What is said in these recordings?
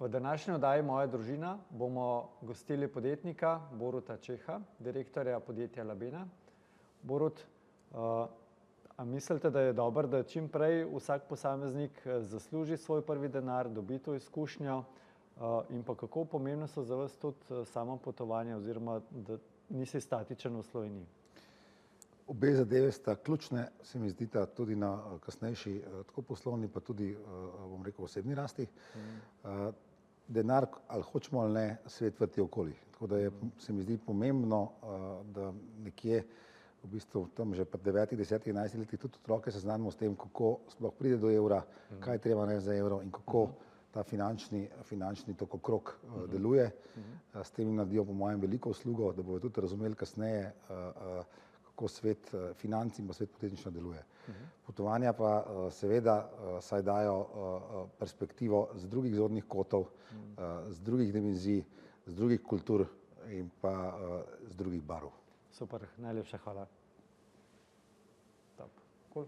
V današnji oddaji Moja družina bomo gostili podjetnika Boruta Čeha, direktorja podjetja Labena. Borut, a mislite, da je dobro, da čim prej vsak posameznik zasluži svoj prvi denar, dobi to izkušnjo in pa kako pomembno so za vas tudi samo potovanje oziroma da nisi statičen v Sloveniji? Obe zadeve sta ključne, se mi zdita tudi na kasnejši tako poslovni, pa tudi, bom rekel, osebni rasti. Denar, ali hočemo ali ne, svet vrti okoli. Tako da se mi zdi pomembno, da nekje v bistvu tam že pri 9, 10, 11 letih tudi otroke seznanimo s tem, kako sploh pride do evra, kaj je treba narediti za evro in kako ta finančni tok okrog deluje. S tem naredijo po mojem veliko uslugo, da bodo tudi razumeli kasneje, kako svet financ in pa svet podjetništva deluje. Potovanja pa seveda saj dajo perspektivo z drugih zornih kotov, z drugih dimenzij, z drugih kultur in pa z drugih barv. Super, najlepša hvala. Top. Cool.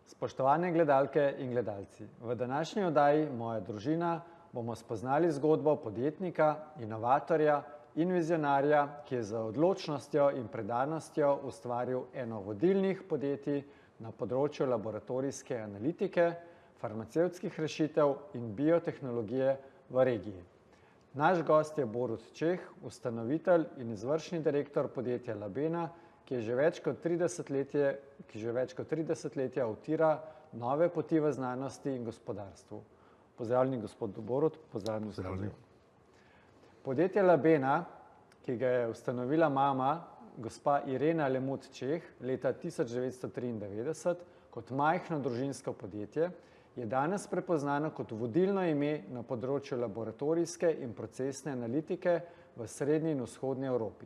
Spoštovane gledalke in gledalci, v današnji oddaji Moja družina bomo spoznali zgodbo podjetnika, inovatorja in vizionarja, ki je z odločnostjo in predanostjo ustvaril eno vodilnih podjetij na področju laboratorijske analitike, farmacevtskih rešitev in biotehnologije v regiji. Naš gost je Borut Čeh, ustanovitelj in izvršni direktor podjetja Labena, ki že več kot 30 letja utira nove poti v znanosti in gospodarstvu. Pozdravljeni, gospod Borut, pozdravljeni v studiu. Podjetje Labena, ki ga je ustanovila mama, gospa Irena Lemut Čeh, leta 1993, kot majhno družinsko podjetje, je danes prepoznano kot vodilno ime na področju laboratorijske in procesne analitike v srednji in vzhodni Evropi.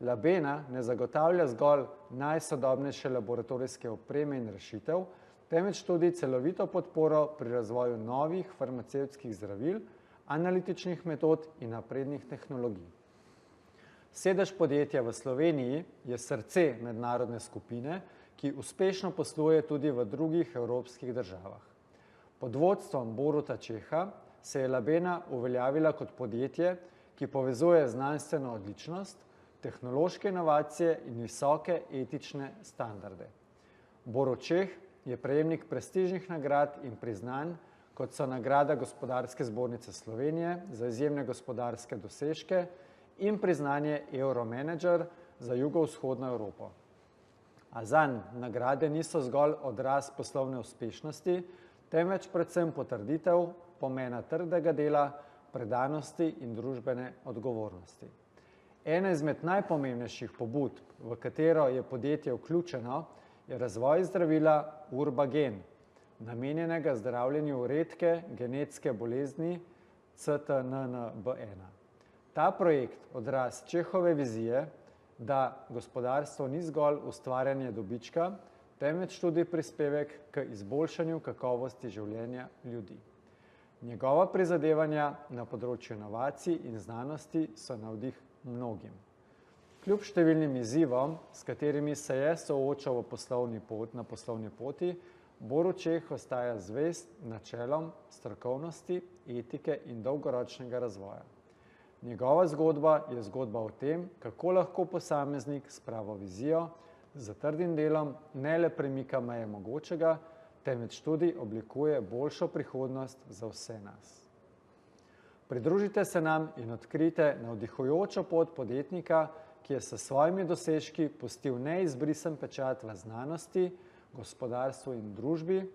Labena ne zagotavlja zgolj najsodobnejše laboratorijske opreme in rešitev, temveč tudi celovito podporo pri razvoju novih farmacevtskih zdravil, analitičnih metod in naprednih tehnologij. Sedež podjetja v Sloveniji je srce mednarodne skupine, ki uspešno posluje tudi v drugih evropskih državah. Pod vodstvom Boruta Čeha se je Labena uveljavila kot podjetje, ki povezuje znanstveno odličnost, tehnološke inovacije in visoke etične standarde. Borut Čeh je prejemnik prestižnih nagrad in priznanj, kot so nagrada Gospodarske zbornice Slovenije za izjemne gospodarske dosežke in priznanje Euromanager za jugovzhodno Evropo. A zanj nagrade niso zgolj odraz poslovne uspešnosti, temveč predvsem potrditev pomena trdega dela, predanosti in družbene odgovornosti. Ena izmed najpomembnejših pobud, v katero je podjetje vključeno, je razvoj zdravila Urbagen, namenjenega zdravljenju redke genetske bolezni CTNNB1. Ta projekt odraz Čehove vizije, da gospodarstvo ni zgolj ustvarjanje dobička, temveč tudi prispevek k izboljšanju kakovosti življenja ljudi. Njegova prizadevanja na področju inovacij in znanosti so navdih mnogim. Kljub številnim izzivom, s katerimi se je soočal na poslovni poti, Borut Čeh ostaja zvest načelom strokovnosti, etike in dolgoročnega razvoja. Njegova zgodba je zgodba o tem, kako lahko posameznik s pravo vizijo, z trdim delom ne le premika meje mogočega, temveč tudi oblikuje boljšo prihodnost za vse nas. Pridružite se nam in odkrijte navdihujočo pot podjetnika, ki je s svojimi dosežki pustil neizbrisen pečat v znanosti, gospodarstvu in družbi.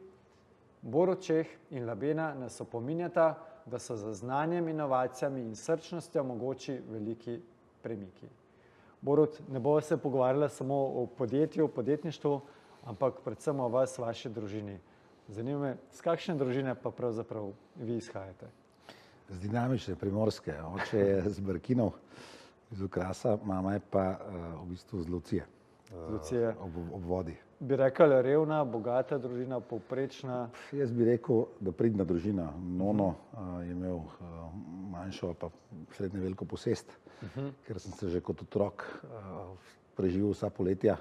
Borut Čeh in Labena nas opominjata, da so z znanjem, inovacijami in srčnostjo mogoči veliki premiki. Borut, ne bova se pogovarjala samo o podjetju, podjetništvu, ampak predvsem o vas, vaši družini. Zanima me, z kakšne družine pa pravzaprav vi izhajate? Z dinamične primorske. Oče je z Brkinov, iz Okrasa, mama je pa v bistvu z Lucije. Lucije. ob vodi. Bi rekel, revna, bogata družina, povprečna? Jaz bi rekel, da pridna družina. Nono je imel manjšo ali pa srednje veliko posest, ker sem se že kot otrok preživel vsa poletja,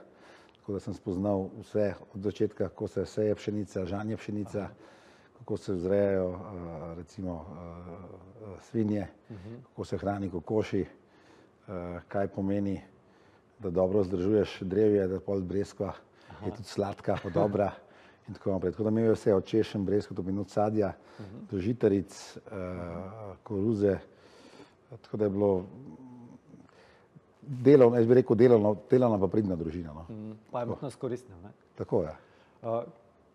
tako da sem spoznal vse od začetka, kako se seje pšenica, žanje pšenica, kako se vzrejajo recimo svinje, kako se hrani kokoši, kaj pomeni, da dobro vzdržuješ drevje, da pol breskva je tudi sladka, pa dobra in tako naprej. Tako da imel je vse od češenj, breskov, od sadja, do žitaric, koruze, tako da je bilo delovno, jaz bi rekel delovna pa pridna družina. No. Pametnost koristna, ne? Tako je.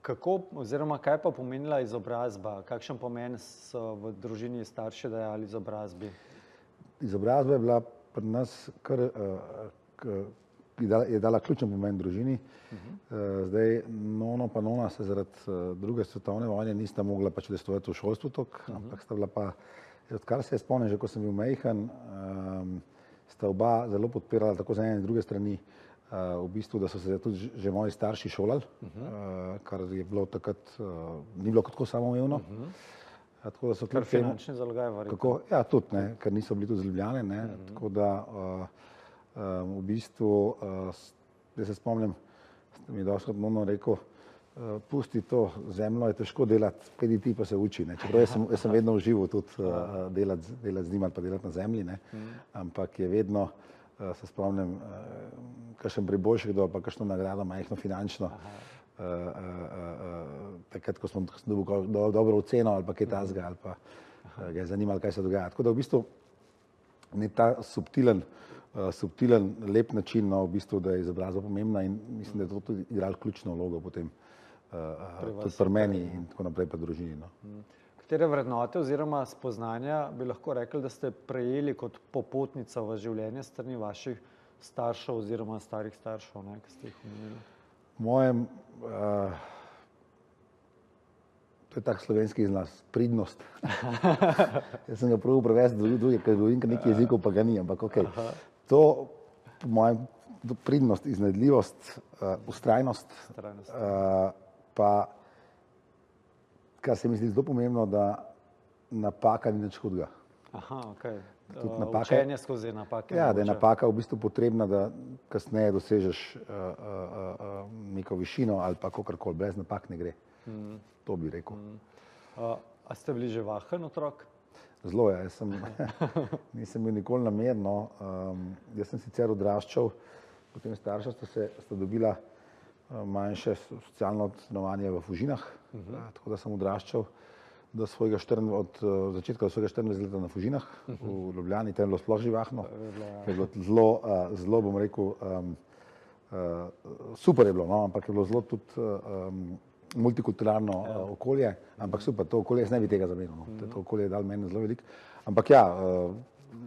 Kako oziroma kaj pa pomenila izobrazba? Kakšen pomen so v družini starši dajali izobrazbi? Izobrazba je bila pri nas kar je dala ključen pomen družini. Zdaj Nono pa Nona se zaradi druge svetovne vojne nista mogla pač udejstvovati v šolstvu toliko, ampak sta bila pa, odkar se spomnim, že ko sem bil majhen, sta oba zelo podpirala tako z ene in druge strani, v bistvu, da so se tudi že moji starši šolali, kar je bilo takrat, ni bilo tako samoumevno. Tako da so kar finančni zalogaj verjetno. Ja, tudi, ne, ker niso bili tudi z Ljubljane, ne, tako da v bistvu, da se spomnim, mi je dostakrat Nono rekel, pusti to zemljo, je težko delati, pedi ti pa se uči. Ne. Čeprav jaz sem vedno užival tudi delati z njim ali pa delati na zemlji, ne. Ampak je vedno, se spomnim, kakšen priboljšek dobil, pa kakšno nagrado majhno finančno, takrat, ko sem dobil dobro oceno ali pa kaj takega, ali pa ga je zanimalo, kaj se dogaja. Tako da v bistvu ne ta subtilen, lep način, no, v bistvu, da je izobrazba pomembna in mislim, da je to tudi igralo ključno vlogo potem tudi pri meni in tako naprej pa družini. No. Katere vrednote oziroma spoznanja bi lahko rekli, da ste prejeli kot popotnica v življenje s strani vaših staršev oziroma starih staršev, ne, ki ste jih omenili? Mojem, to je tak slovenski izraz, pridnost. Jaz sem ga probal prevesti do druge, ker govorim kar nekaj jezikov, pa ga ni, ampak okej. To, po mojem, pridnost, iznajdljivost, vztrajnost, pa kar se mi zdi zelo pomembno, da napaka ni nič hudega. Okej. Učenje skozi napake. Ja, da je napaka v bistvu potrebna, da kasneje dosežeš neko višino ali pa kakorkoli, brez napak ne gre. To bi rekel. A ste bili že vahen otrok? Zelo je, nisem bil nikoli namerno. Jaz sem sicer odraščal, potem starša sta dobila manjše socialno stanovanje v Fužinah, tako da sem odraščal od začetka do svojega 14 leta na Fužinah v Ljubljani, tam je bilo sploh živahno, je bilo zelo, bom rekel, super je bilo, no, ampak je bilo zelo tudi multikulturalno okolje, ampak super, to okolje, jaz ne bi tega zamenil, no. To okolje je dalo meni zelo veliko, ampak ja,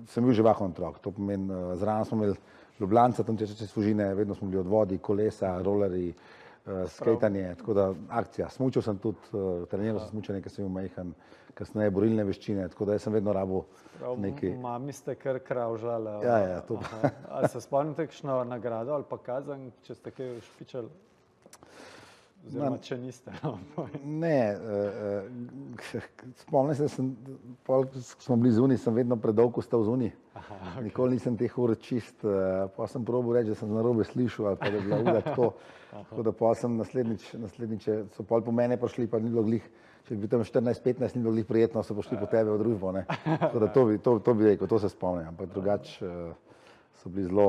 sem bil živahen otrok, to pomeni, zraven smo imeli Ljubljanca, tam čez Fužine, vedno smo bili od vodi, kolesa, rolerji, skejtanje, tako da akcija. Smučal sem tudi, treniral sem smučanje, ker sem bil majhen, kasneje borilne veščine, tako da jaz sem vedno rabil nekaj. Mami ste kar kravžljali. Ja, to. Ali se spomnite kakšno nagrado ali pa kazen, če ste kaj špičali? Oziroma, če niste. Ne, spomnim se, smo bili zunaj, sem vedno predolgo stal zunaj. Nikoli nisem teh ur čist, pa sem probal reči, da sem narobe slišal ali pa da je bila ura tako. Tako da pa sem naslednjič, so pol po mene prišli, pa ni bilo glih, če bi tam 14-15, ni bilo glih prijetno, so prišli po tebe v družbo, ne. Tako da to bi rekel, to se spomnim, ampak drugače so bili zelo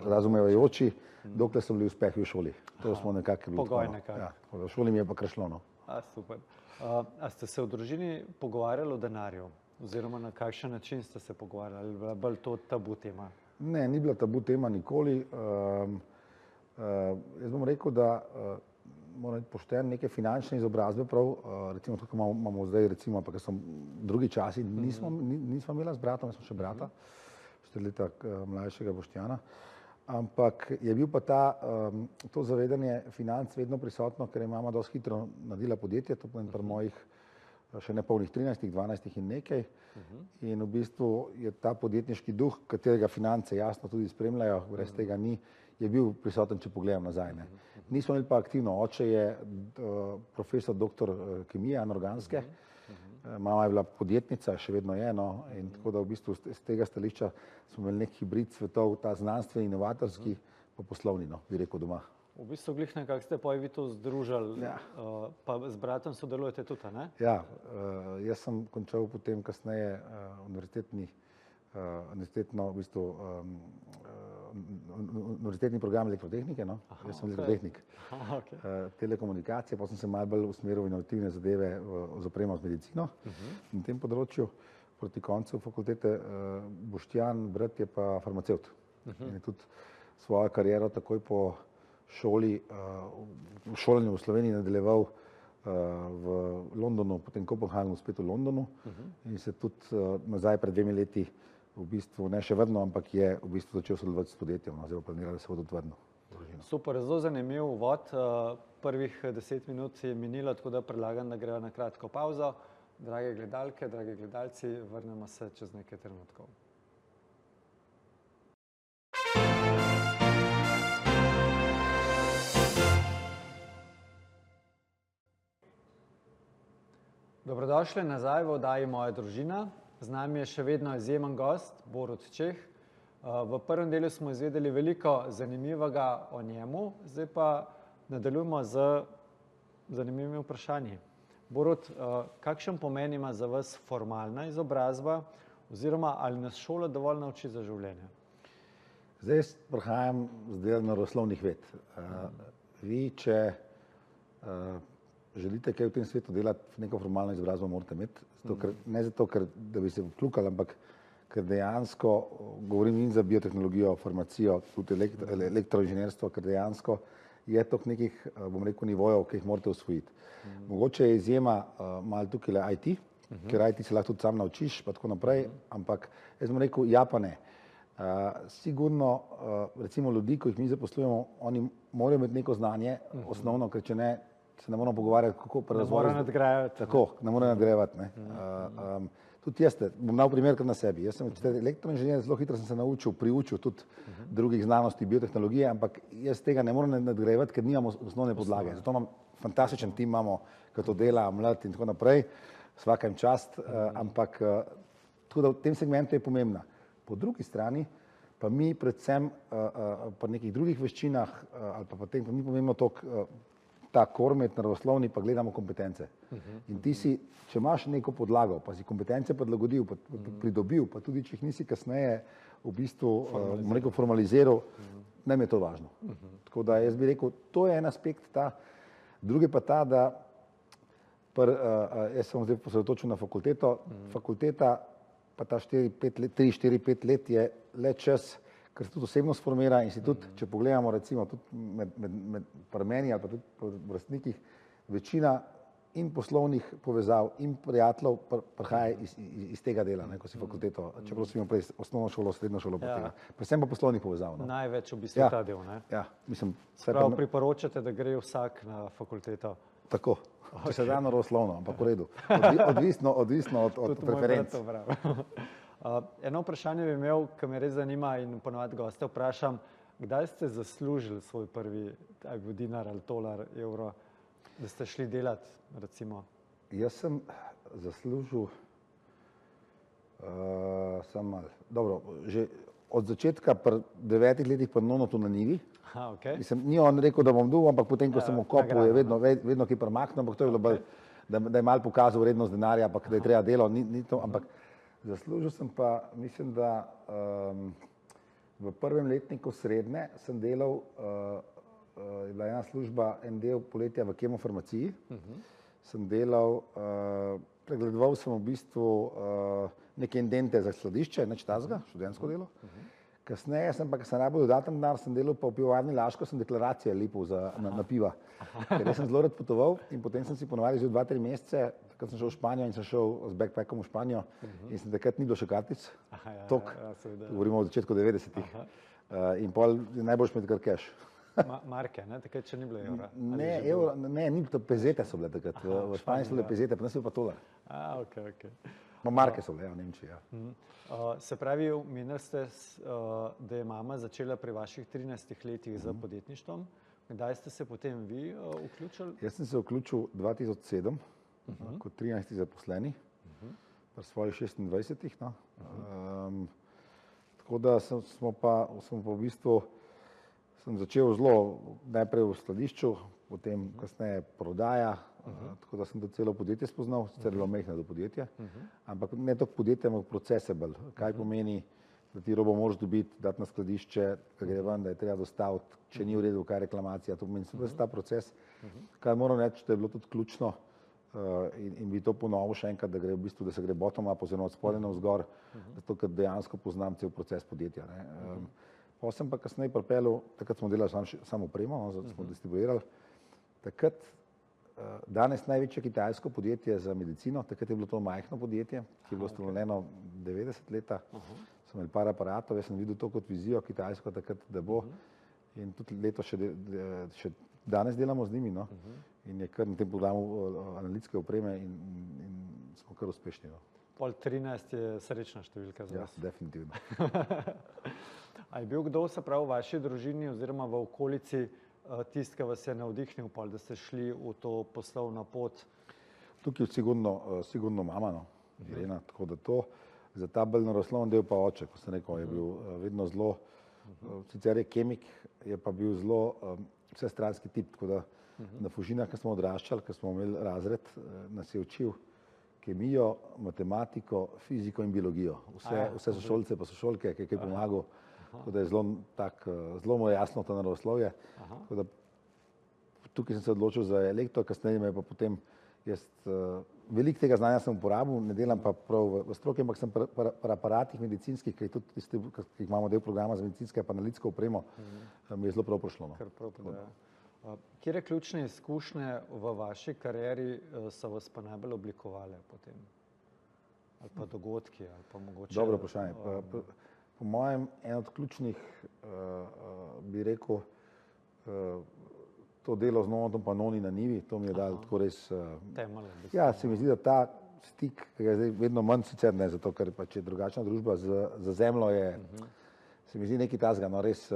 razumevajoči, dokler so bili uspehi v šoli. To smo nekako bili. Pogoj nekako. Ja, v šoli mi je pa krešlo, no. Super. A ste se v družini pogovarjali o denarju? Oziroma na kakšen način ste se pogovarjali? Ali je bila bolj to tabu tema? Ne, ni bila tabu tema nikoli. Jaz bom rekel, da moram biti pošten, neke finančne izobrazbe prav, recimo tukaj imamo zdaj, recimo, pa ker so drugi časi, nismo imela z bratom, jaz sem še brata, 4 leta mlajšega Boštjana, ampak je bil pa to zavedanje financ vedno prisotno, ker je mama dosti hitro naredila podjetje, to pomeni pri mojih še ne polnih 13, 12 in nekaj. In v bistvu je ta podjetniški duh, katerega finance jasno tudi spremljajo, brez tega ni, je bil prisoten, če pogledam nazaj. Ne. Nismo imeli pa aktivno. Oče je profesor doktor kemije anorganske, mama je bila podjetnica, še vedno je, no, in tako da v bistvu z tega stališča smo imeli nek hibrid svetov, ta znanstveni, inovatorski, pa poslovni, no, bi rekel doma. V bistvu glih nekako ste pa vi to združili, pa z bratom sodelujete tudi, ne? Ja, jaz sem končal potem kasneje univerzitetni program elektrotehnike, no. Jaz sem elektrotehnik, telekomunikacije, pa sem se malo bolj usmeril v inovativne zadeve z opremo z medicino na tem področju. Proti koncu fakultete Boštjan, brat je pa farmacevt. In je tudi svojo kariero takoj po šolanju v Sloveniji nadaljeval v Londonu, potem Kopenhagnu, spet v Londonu in se tudi nazaj pred 2 leti v bistvu, ne še vrnil, ampak je v bistvu začel sodelovati s podjetjem, zdaj pa planira, da se bo tudi vrnil. Super, zelo zanimiv uvod. Prvih 10 minut je minilo, tako da predlagam, da greva na kratko pavzo. Drage gledalke, dragi gledalci, vrnemo se čez nekaj trenutkov. Dobrodošli nazaj v oddaji Moja družina. Z nami je še vedno izjemen gost, Borut Čeh. V prvem delu smo izvedeli veliko zanimivega o njemu, zdaj pa nadaljujemo z zanimivimi vprašanji. Borut, kakšen pomen ima za vas formalna izobrazba oziroma ali nas šola dovolj nauči za življenje? Zdaj prihajam z dela naravoslovnih ved. Vi, če želite kaj v tem svetu delati, neko formalno izobrazbo morate imeti, ne zato, da bi se vključili, ampak ker dejansko, govorim in za biotehnologijo, farmacijo, tudi elektroinženirstvo, ker dejansko je to nekih, bom rekel, nivojev, ki jih morate osvojiti. Mogoče je izjema malo tukaj IT, ker IT se lahko tudi sam naučiš, pa tako naprej, ampak jaz bom rekel, ja pa ne. Sigurno, recimo ljudi, ko jih mi zaposlujemo, oni morajo imeti neko znanje, osnovno, ker če ne, se ne moramo pogovarjati, kako pri razvoju. Ne morajo nadgrajevati. Tako, ne morajo nadgrajevati. Tudi jaz bom dal primer kar na sebi. Jaz sem elektroinženir, zelo hitro sem se priučil tudi drugih znanosti, biotehnologije, ampak jaz tega ne morem nadgrajevati, ker nimamo osnovne podlage. Zato imam fantastičen tim, imamo, ki to dela, mlad in tako naprej, vsaka jim čast, ampak tudi v tem segmentu je pomembna. Po drugi strani pa mi predvsem pri nekih drugih veščinah ali pa potem, pa ni pomembno toliko ta kormet naravoslovni, pa gledamo kompetence. In ti si, če imaš neko podlago, pa si kompetence prilagodil, pa pridobil, pa tudi, če jih nisi kasneje v bistvu formaliziral, nam je to važno. Tako da jaz bi rekel, to je en aspekt ta, drugi pa ta, da jaz sem zdaj posredotočil na fakulteto, fakulteta pa ta 3-4-5 let je le čas, ker se tudi osebno sformira in si tudi, če pogledamo recimo tudi med meni ali pa tudi po vrstnikih, večina in poslovnih povezav in prijateljev prihaja iz tega dela, ko si fakulteto, čeprav si imel prej osnovno šolo, srednjo šolo, predvsem pa poslovnih povezav. Največ v bistvu ta del, ne? Ja, mislim. Prav priporočate, da gre vsak na fakulteto? Tako, če se da naravoslovno, ampak v redu. Odvisno od preferenc. Eno vprašanje bi imel, ki me res zanima in ponovadi goste vprašam, kdaj ste zaslužili svoj prvi dinar ali tolar, evro, da ste šli delati, recimo? Jaz sem zaslužil dobro, že od začetka pri 9 letih pri Nonotu na njivi. Mislim, ni on rekel, da bom dal, ampak potem, ko sem v kopu, je vedno kaj premaknil, ampak to je bilo bolj, da je malo pokazal vrednost denarja, ampak da je treba delo, ni to, ampak zaslužil sem pa, mislim, da v prvem letniku srednje sem delal, je bila ena služba, en del poletja v kemofarmaciji, sem delal, pregledoval sem v bistvu neke indente za skladišče, nič tazga, študentsko delo. Kasneje sem pa, ker sem rabil dodaten denar, sem delal pa v pivovarni Laško, sem deklaracije lipal na piva. Ker jaz sem zelo rad potoval in potem sem si ponovadi že 2-3 mesece, takrat sem šel v Španijo in sem šel z backpackom v Španijo in sem takrat ni bilo še kartic, tok, govorimo o začetku 90-ih. In pol najboljš imeti kar cash. Marke, ne? Takrat še ni bilo evra? Ne, ni bilo, pezete so bile takrat, v Španiji so bile pezete, pa nas je pa tolar. Ok. Marke so bile, v Nemčiji. Ja. Se pravi, omenili ste, da je mama začela pri vaših 13 letih z podjetništvom. Kdaj ste se potem vi vključili? Jaz sem se vključil 2007 kot 13. zaposleni, pri svojih 26. No. Tako da sem pa v bistvu začel zelo najprej v skladišču, potem kasneje prodaja, tako da sem to celo podjetje spoznal, sicer je bilo majhno do podjetja, ampak ne toliko podjetje, ampak procese bolj. Kaj pomeni, da ti robo moraš dobiti, dati na skladišče, kaj gre ven, da je treba dostaviti, če ni v redu, kaj je reklamacija, to pomeni vse ta proces. Kaj moram reči, da je bilo tudi ključno in bi to ponovil še enkrat, da se gre bottom up oziroma od spodaj navzgor, zato ker dejansko poznam cel proces podjetja. Potem sem pa kasneje pripeljal, takrat smo delali samo opremo, smo distribuirali. Takrat, danes največje kitajsko podjetje za medicino, takrat je bilo to majhno podjetje, ki je bilo ustanovljeno 90 leta, smo imeli par aparatov, jaz sem videl to kot vizijo kitajsko takrat, da bo in tudi leto še danes delamo z njimi, no, in je kar na tem programu analitske opreme in smo kar uspešni. Pol 13 je srečna številka za vas. Ja, definitivno. A je bil kdo, se pravi, v vaši družini oziroma v okolici tisti, ki vas je navdihnil, da ste šli v to poslovno pot? Tukaj je sigurno mama, no, Irena, tako da to, za ta bolj naravosloven del pa oče, ko sem rekel, je bil vedno zelo, sicer je kemik, je pa bil zelo vsestranski tip, tako da na Fužinah, ko smo odraščali, ko smo imeli razred, nas je učil kemijo, matematiko, fiziko in biologijo. Vse sošolce pa sošolke, ki je kaj pomagal, tako da je zelo mu je jasno to naravoslovje. Tukaj sem se odločil za elektro, kasneje me je pa potem veliko tega znanja sem uporabil, ne delam pa prav v stroki, ampak sem pri aparatih medicinskih, ki imamo del programa za medicinske pa analitsko opremo, mi je zelo prav prišlo. Katere ključne izkušnje v vaši karieri so vas pa najbolj oblikovale potem? Ali pa dogodki? Ali pa mogoče... Dobro vprašanje. Po mojem, en od ključnih, bi rekel, to delo z Novatom Panoni na Nivi, to mi je dalo tako res... Temelj. Ja, se mi zdi, da ta stik, ki je zdaj vedno manj sicer ne, zato ker pač je drugačna družba za zemljo, je, se mi zdi nekaj tazga, no res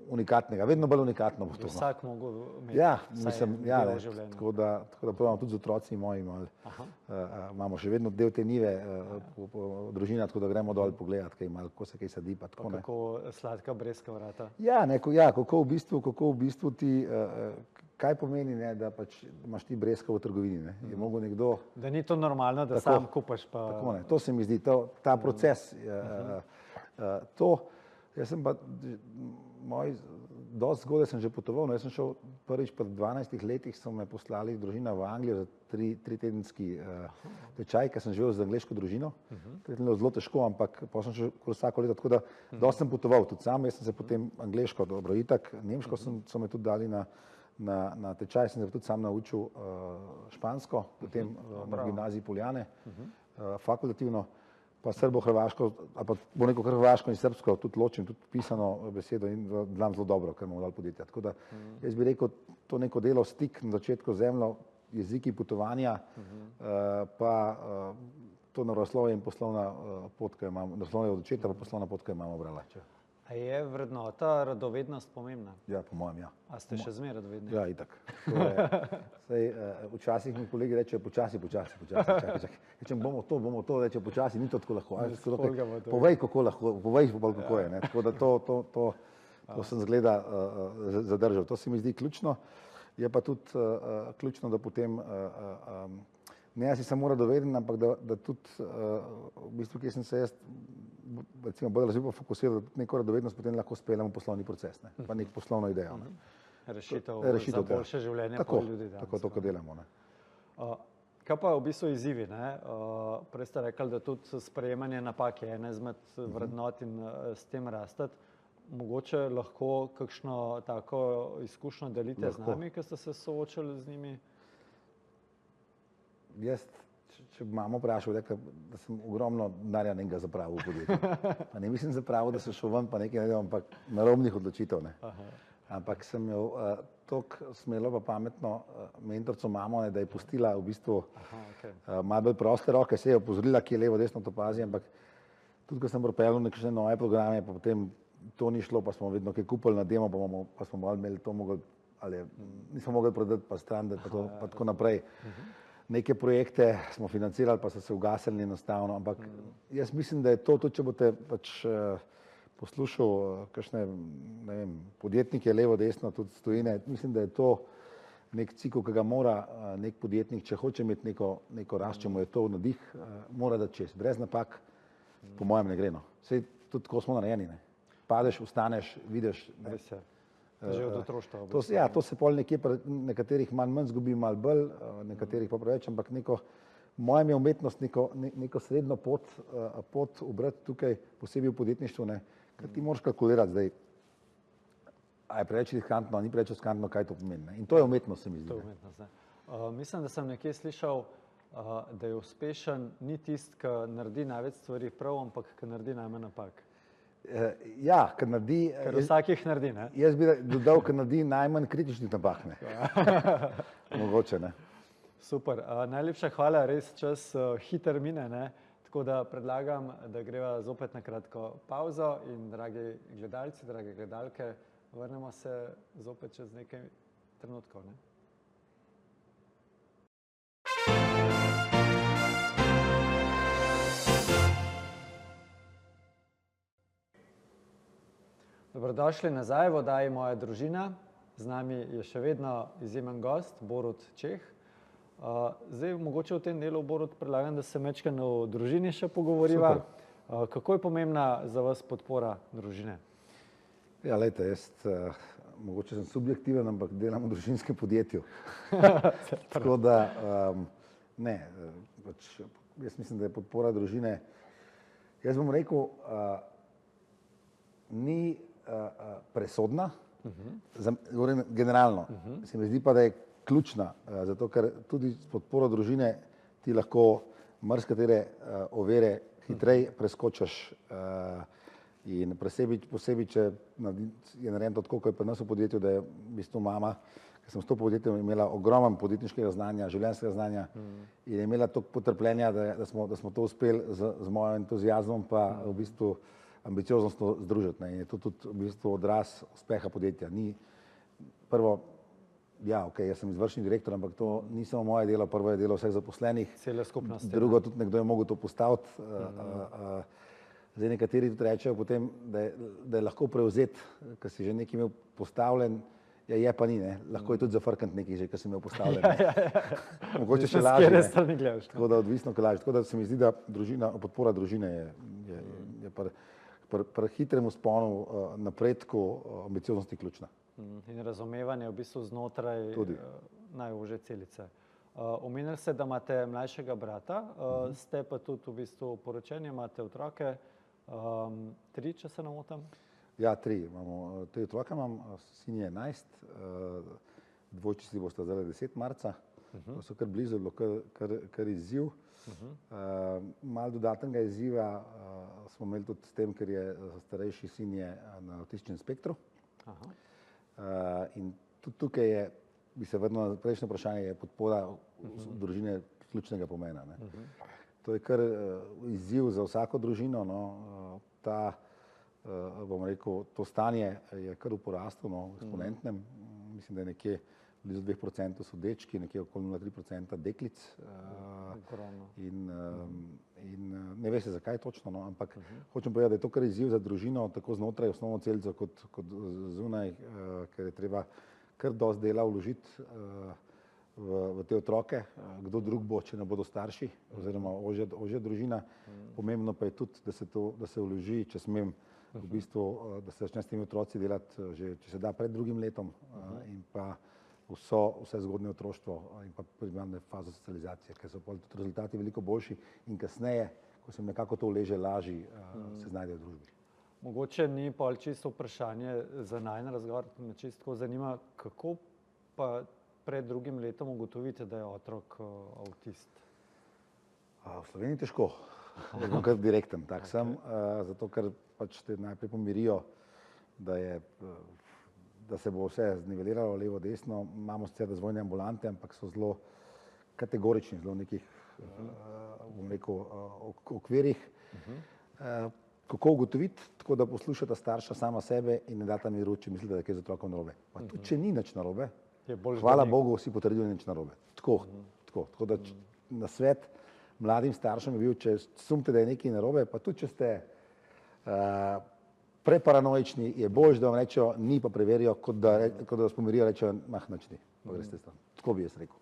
unikatnega, vedno bolj unikatno bo to. Vsak mogel imeti vsaj življenje. Tako da pravimo tudi z otroci moji, imamo še vedno del te Nive, družina, tako da gremo dol pogledati, kako se kaj sadi. Pa kako sladka brezka vrata. Ja, kako v bistvu ti, kaj pomeni, da pač imaš ti breskov v trgovini. Je mogel nekdo... Da ni to normalno, da sam kupaš pa... Tako ne, to se mi zdi, ta proces, jaz sem pa, dosti zgodaj sem že potoval, jaz sem šel prvič pred 12 letih, so me poslali družina v Anglijo za tritedenski tečaj, ker sem živel z angleško družino. To je bilo zelo težko, ampak pa sem šel vsako leto, tako da dosti sem potoval tudi sam, jaz sem se potem angleško, dobro, itak, nemško so me tudi dali na tečaj, sem se tudi sam naučil špansko, potem na gimnaziji Poljane, fakultativno, pa srbo-hrvaško, ali pa bo neko hrvaško in srbsko, tudi ločim, tudi pisano besedo in znam zelo dobro, ker imamo dal podjetja. Tako da jaz bi rekel, to neko delo, stik na začetku zemljo, jeziki potovanja, pa to naravoslovje in poslovna pot, ki jo imamo, naravoslovje od očeta, pa poslovna pot, ki jo imamo obrala. A je vrednota radovednost pomembna? Ja, po mojem, ja. A ste še zmeraj radovedni? Ja, itak. Včasih mi kolegi rečejo počasi. Rečem, bomo to, rečejo počasi, ni to tako lahko. Povej, kako lahko, povej, kako je. Tako da to sem zgleda zadržal. To se mi zdi ključno. Je pa tudi ključno, da potem ne jaz si samo radoveden, ampak da tudi v bistvu, kjer sem se jaz recimo bolj razvil, fokusiral, da neko radovednost potem lahko speljamo v poslovni proces, pa nek poslovno idejo. Rešitev za boljše življenje pol ljudi. Tako to, ko delamo. Kaj pa v bistvu izzivi? Prej ste rekli, da tudi sprejemanje napak je ena izmed vrednot in s tem rastati. Mogoče lahko kakšno tako izkušnjo delite z nami, ki ste se soočali z njimi? Jaz, če bi mamo vprašal, rekel, da sem ogromno denarja nekaj zapravil v podjetju. Pa ne mislim zapravil, da sem šel ven, pa nekaj naredil, ampak narobnih odločitev. Ampak sem imel tako smelo pa pametno mentorico mamo, ne, da je pustila v bistvu okay. malo bolj proste roke, se je opozorila, ki je levo, desno to pazi, ampak tudi, ko sem propeljal neke nove programe, pa potem to ni šlo, pa smo vedno kaj kupili na demo, pa smo malo imeli to mogli, ali nismo mogli prodati, pa stran, pa tako naprej. Neke projekte smo financirali, pa so se ugasnili enostavno, ampak jaz mislim, da je to, tudi če boste pač poslušal kakšne, ne vem, podjetnike levo, desno, tudi stojine, mislim, da je to nek cikl, ki ga mora nek podjetnik, če hoče imeti neko rast, če mu je to navdih, mora dati čez. Brez napak, po mojem, ne gre. No. Sej tudi tako smo narejeni, ne. Padeš, vstaneš, vidiš. Res je. Že od otroštva. Ja, to se pol nekje pri nekaterih manj zgubi, malo bolj, nekaterih pa preveč, ampak mojem je umetnost neko srednjo pot ubrati tukaj, posebej v podjetništvu, ne, ker ti moraš kalkulirati zdaj, a je preveč riskantno, ni preveč riskantno, kaj to pomeni. Ne. In to je umetnost, se mi zdi. To je umetnost, ne. Mislim, da sem nekje slišal, da je uspešen ni tisti, ki naredi največ stvari prav, ampak ki naredi najmanj napak. Ja, ker naredi... Ker vsakih naredi, ne? Jaz bi dodal, ker naredi najmanj kritičnih napak, ne. Mogoče, ne. Super, najlepša hvala, res čas hiter mine, ne? Tako da predlagam, da greva zopet na kratko pauzo in dragi gledalci, drage gledalke, vrnemo se zopet čez nekaj trenutkov, ne? Dobrodošli nazaj v oddaji Moja družina. Z nami je še vedno izjemen gost, Borut Čeh. Zdaj, mogoče v tem delu, Borut, predlagam, da se majčkeno o družini še pogovoriva. Super. Kako je pomembna za vas podpora družine? Ja, glejte, jaz mogoče sem subjektiven, ampak delam v družinskem podjetju. Tako da, ne, pač, jaz mislim, da je podpora družine, jaz bom rekel, ni presodna, govorim generalno, se mi zdi pa, da je ključna, zato ker tudi s podporo družine ti lahko marsikatere ovire hitreje preskočiš in posebej, če je narejeno tako, kot je pri nas v podjetju, da je v bistvu mama, ker sem s to podjetjem imela ogromno podjetniškega znanja, življenjskega znanja in je imela toliko potrpljenja, da smo to uspeli z mojim entuziazmom pa v bistvu ambicioznostno združiti. In je to tudi v bistvu odraz uspeha podjetja. Ni prvo, ja, ok, jaz sem izvršni direktor, ampak to ni samo moje delo, prvo je delo vseh zaposlenih. Cele skupnosti. Drugo, tudi nekdo je mogel to postaviti. Zdaj nekateri tudi rečejo potem, da je lahko prevzeti, ker si že nekaj imel postavljen, ja, je pa ni, ne. Lahko je tudi zafrkniti nekaj že, ker si imel postavljen. Mogoče še lažje, ne. Tako da odvisno, kaj lažje. Tako da se mi zdi, da podpora družine je pri hitrem vzponu, napredku, ambicioznosti ključna. In razumevanje v bistvu znotraj najožje celice. Omenili ste, da imate mlajšega brata, ste pa tudi v bistvu poročeni, imate otroke, 3, če se ne motim? Ja, 3. Imamo 3 otroke, sin je 11, dvojčici bosta zdaj 10 marca, to so kar blizu, bilo kar izziv. Malo dodatnega izziva smo imeli tudi s tem, ker je starejši sin je na avtističnem spektru. In tudi tukaj je, bi se vrnil na prejšnje vprašanje, je podpora družine ključnega pomena. Ne. To je kar izziv za vsako družino, no. Bom rekel, to stanje je kar v porastu, no, eksponentnem. Mislim, da je nekje blizu 2% so dečki, nekje okoli 0,3% deklic. In ne ve se, zakaj točno, no, ampak hočem povedati, da je to kar izziv za družino, tako znotraj osnovno celico kot zunaj, ker je treba kar dosti dela vložiti v te otroke. Kdo drug bo, če ne bodo starši oziroma ožja družina. Pomembno pa je tudi, da se vloži, če smem, v bistvu, da se začne s temi otroci delati že, če se da, pred 2. letom in pa vse zgodnje otroštvo in pa primarne fazo socializacije, ker so tudi rezultati veliko boljši in kasneje, ko se nekako to vleže, lažje se znajde v družbi. Mogoče ni pol čisto vprašanje za najin razgovor, me čisto tako zanima, kako pa pred 2. letom ugotovite, da je otrok avtist? V Sloveniji težko, da bom kar direkten, tak sem, zato ker pač te najprej pomirijo, da je da se bo vse zniveliralo levo, desno. Imamo sicer razvojne ambulante, ampak so zelo kategorični, zelo nekih, bom rekel, okvirih. Kako ugotoviti? Tako da poslušata starša sama sebe in ne data miru, če mislite, da je kaj z otrokom narobe. Pa tudi, če ni nič narobe, hvala Bogu, vsi potrdijo nič narobe. Tako da na svet mladim staršem je bil, če sumite, da je nekaj narobe, pa tudi, če ste preparanoični, je boljše, da vam rečejo ni, pa preverijo, kot da vas pomirijo, rečejo, nič ni, pa greste stran. Tako bi jaz rekel.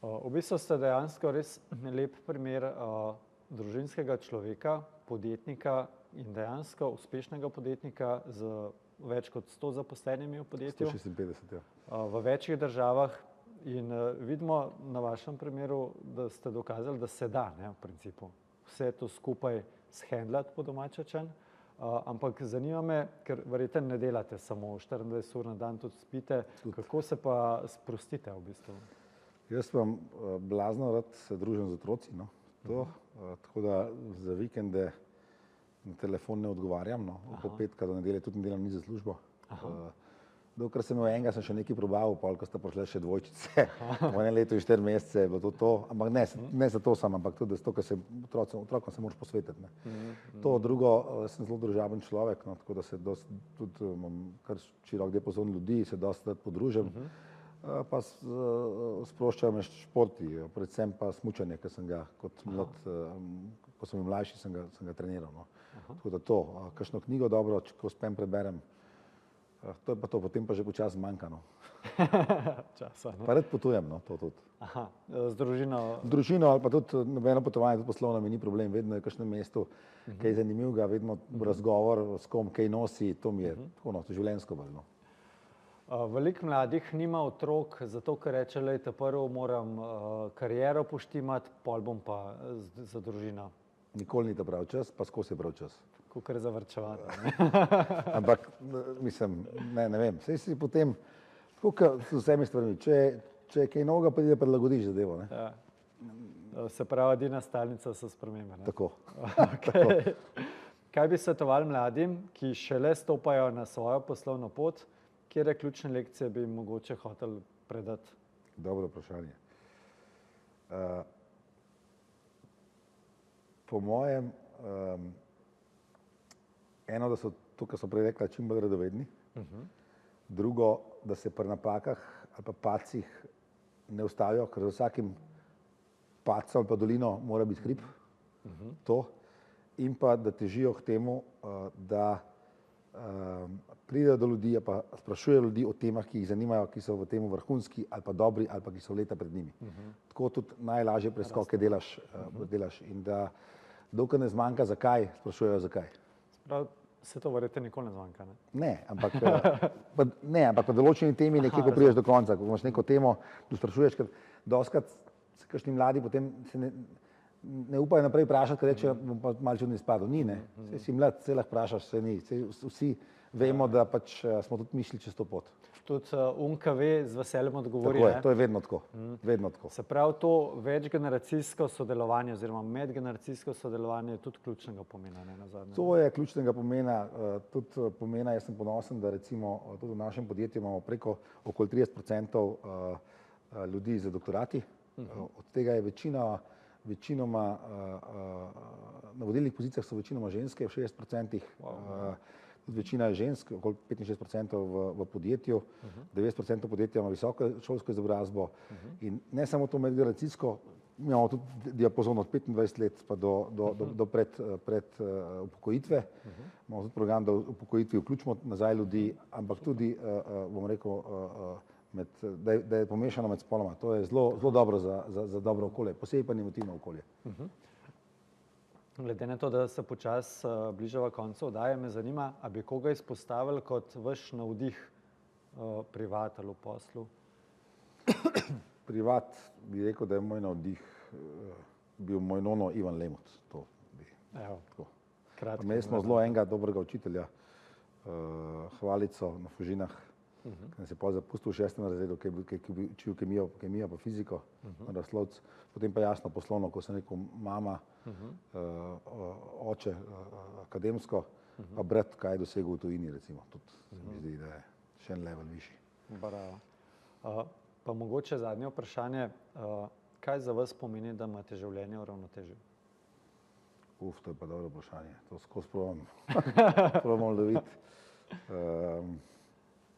V bistvu ste dejansko res lep primer družinskega človeka, podjetnika in dejansko uspešnega podjetnika z več kot 100 zaposlenimi v podjetju. 156, ja. V večjih državah in vidimo na vašem primeru, da ste dokazali, da se da, ne, v principu, vse to skupaj shendlati po domačečen. Ampak zanima me, ker verjetno ne delate samo 24 ur na dan, tudi spite, kako se pa sprostite v bistvu? Jaz vam blazno rad se družim z otroci, no, to, tako da za vikende na telefon ne odgovarjam, no, po petka do nedelje tudi ne delam nič za službo. Dokler sem imel enega, sem še nekaj probal, pol, ko sta prišle še dvojčice, v enem letu in 4 mesece je bilo to, ampak ne za to sam, ampak tudi zato, ker se otrokom se moraš posvetiti, ne. To drugo, sem zelo družaben človek, no, tako da se tudi imam kar širok diapazon ljudi, se dosti rad podružim, pa sproščajo me športi, predvsem pa smučanje, ker sem ga kot mlad, ko sem bil mlajši, sem ga treniral, no. Tako da to, kakšno knjigo dobro, ko uspem preberem, to je pa to, potem pa že počasi manjka, no. Časa, no. Pa rad potujem, no, to tudi. Z družino? Družino ali pa tudi nobeno potovanje, tudi poslovno mi ni problem, vedno je v kakšnem mestu kaj zanimivega, vedno razgovor s kom, kaj nosi, to mi je tako, no, to življenjsko bolj, no. Veliko mladih nima otrok, zato ker reče, lejte, prvo moram kariero poštimati, pol bom pa za družino. Nikoli ni to prav čas, pa skozi je prav čas. Kakor zavrčevati. Ampak, mislim, ne vem, saj si potem, tako s vsemi stvarmi, če je kaj novega, pa ti da prilagodiš zadevo, ne. Ja. Se pravi, edina stalnica so spremembe, ne? Tako. Okay. Kaj bi svetovali mladim, ki šele stopajo na svojo poslovno pot, katere ključne lekcije bi jim mogoče hoteli predati? Dobro vprašanje. Po mojem, eno, da so to, kar so prej rekla, čim bolj radovedni. Drugo, da se pri napakah ali pa padcih ne ustavijo, ker za vsakim padcem ali pa dolino mora biti hrib. To. In pa, da težijo k temu, da pridejo do ljudi, pa sprašujejo ljudi o temah, ki jih zanimajo, ki so v temu vrhunski ali pa dobri ali pa ki so leta pred njimi. Tako tudi najlažje preskoke delaš in da dokler ne zmanjka zakaj, sprašujejo zakaj. Prav, se to verjetno nikoli ne zmanjka, ne? Ne, ampak po določeni temi nekje, ko prideš do konca, ko imaš neko temo, tu sprašuješ, ker dostikrat se kakšni mladi potem se ne upajo naprej vprašati, ker rečejo, bom pa malo čudno izpadel. Ni, ne. Saj si mlad, se lahko vprašaš, saj ni. Vsi vemo, da pač smo tudi mišli čez to pot. Tudi UNKV z veseljem odgovori, ne? Tako je, to je vedno tako. Vedno tako. Se pravi, to večgeneracijsko sodelovanje oziroma medgeneracijsko sodelovanje je tudi ključnega pomena, ne, nazadnje? To je ključnega pomena, tudi pomena, jaz sem ponosen, da recimo tudi v našem podjetju imamo preko okoli 30% ljudi z doktorati. Od tega je večinoma na vodilnih pozicijah so večinoma ženske, v 60%, večina je žensk, okoli 65% v podjetju, 90% podjetja ima visoko šolsko izobrazbo in ne samo to medgeneracijsko, imamo tudi diapazon od 25 let pa do pred upokojitve. Imamo tudi program, da v upokojitvi vključimo nazaj ljudi, ampak tudi, bom rekel, da je pomešano med spoloma. To je zelo dobro za dobro okolje, posebej pa inovativno okolje. Glede na to, da se počasi bližava koncu oddaje, me zanima, a bi koga izpostavili kot vaš navdih privat ali v poslu? Privat bi rekel, da je moj navdih bil moj nono Ivan Lemot. To bi. Evo, kratko. Imeli smo zelo enega dobrega učitelja, Hvalico na Fužinah, ki nas je potem zapustil v 6. razredu, ki je učil kemijo pa fiziko, naravoslovec. Potem pa jasno poslovno, ko sem rekel mama, oče akademsko, pa brat, kaj je dosegel v tujini, recimo. Tudi se mi zdi, da je še en level višji. Bravo. Pa mogoče zadnje vprašanje, kaj za vas pomeni, da imate življenje v ravnotežju? To je pa dobro vprašanje. To skozi probam loviti.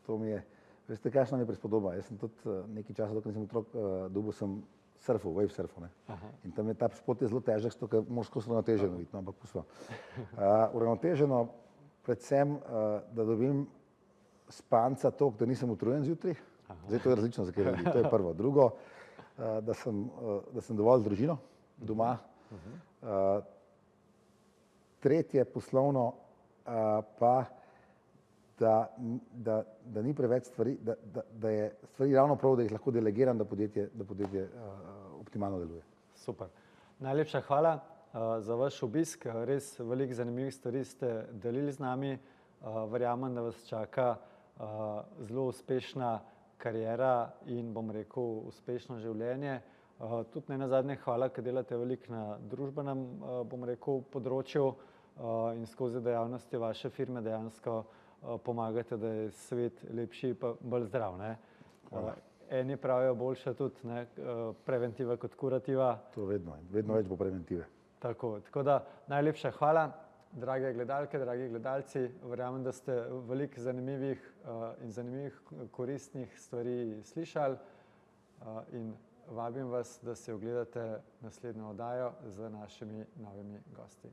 To mi je, veste, kakšna mi je prispodoba. Jaz sem tudi nekaj časa, dokler nisem otrok, dobil sem surfal, wave surfal. In tam je ta šport je zelo težek, zato ker moraš skozi uravnoteženo videti, ampak pustimo. Uravnoteženo predvsem, da dobim spanca toliko, da nisem utrujen zjutraj. Zdaj to je različno za kaj ljudi, to je prvo. Drugo, da sem dovolj z družino doma. Tretje, poslovno, pa da ni preveč stvari, da je stvari ravno prav, da jih lahko delegiram, da podjetje optimalno deluje. Super. Najlepša hvala za vaš obisk. Res veliko zanimivih stvari ste delili z nami. Verjamem, da vas čaka zelo uspešna kariera in, bom rekel, uspešno življenje. Tudi ne nazadnje hvala, ker delate veliko na družbenem, bom rekel, področju in skozi dejavnosti vaše firme dejansko pomagate, da je svet lepši pa bolj zdrav. Eni pravijo boljše tudi preventiva kot kurativa. To vedno več bo preventive. Tako da najlepša hvala, drage gledalke, dragi gledalci. Verjamem, da ste veliko zanimivih koristnih stvari slišali in vabim vas, da si ogledate naslednjo oddajo z našimi novimi gosti.